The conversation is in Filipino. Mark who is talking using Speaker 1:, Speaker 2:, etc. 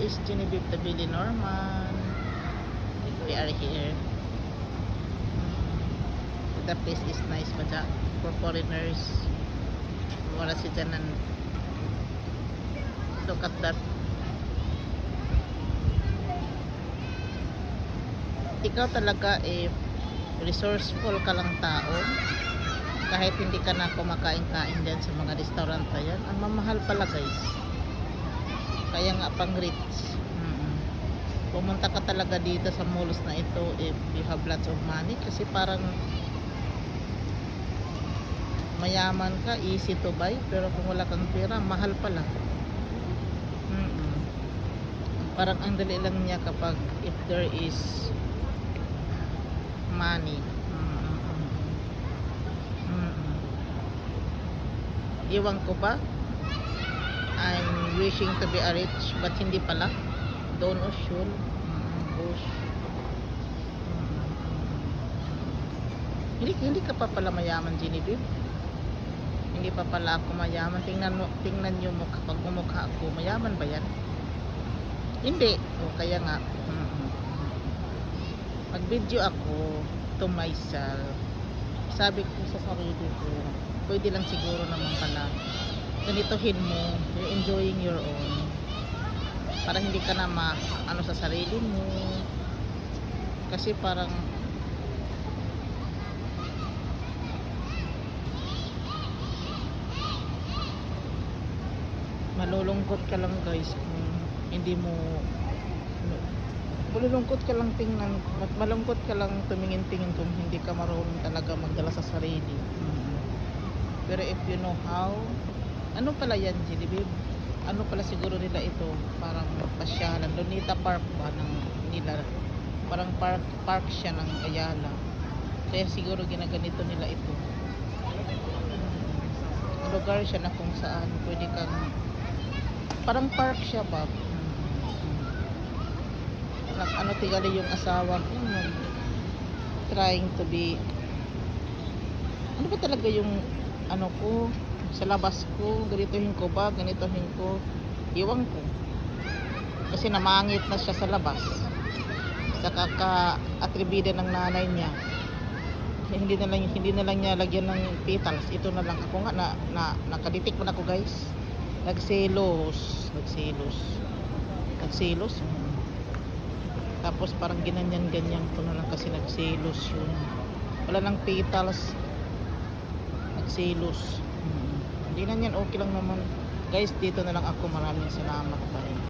Speaker 1: is Genevieve Tabili Norman. We are here. The place is nice ba dyan? For foreigners. Wala si dyanan. Look at that. Ikaw talaga if resourceful ka lang tao, kahit hindi ka na kumakain-kain dyan sa mga restaurant na yan, ang mamahal pala guys. Kaya nga pang rich. Pumunta ka talaga dito sa malls na ito if you have lots of money, kasi parang mayaman ka, easy to buy, pero kung wala kang pera, mahal pala. Parang ang dali lang niya kapag if there is money. Iwan ko ba? I'm wishing to be a rich, but hindi pala. Don't assume. Hindi ka pa pala mayaman, Genevieve. Hindi pa pala ako mayaman. Tingnan nyo mo kapag umukha ako. Mayaman ba yan? Hindi. O kaya nga. Mag-video ako to myself. Sabi ko sa sarili ko, pwede lang siguro naman pala ganitohin mo, you're enjoying your own, para hindi ka na ano sa sarili mo, kasi parang malulungkot ka lang guys kung hindi mo, malulungkot ka lang tingnan, malungkot ka lang tumingin-tingin kung hindi ka marunong talaga magdala sa sarili. Pero if you know how, ano pala yan, Genevieve? Ano pala siguro nila ito? Parang pasyalan. Lunita Park ba ng nila? Parang park siya ng Ayala. Kaya siguro ginaganito nila ito. Lugar siya na kung saan pwede kang, parang park siya ba? Ano tigali yung asawa ko, trying to be, ano ba talaga yung ano ko sa labas ko, ganitohin ko ba, ganitohin ko, iwan ko, kasi namangit na siya sa labas sa kaka-atribida ng nanay niya. Hindi na lang niya lagyan ng petals. Ito na lang ako nga nakaditik man ako guys. Nagselos. Tapos parang ganyan ko na lang kasi nagselos yun. Wala nang petals. Nagselos. Hindi na yan, okay lang naman. Guys, dito na lang ako. Maraming salamat pa rin.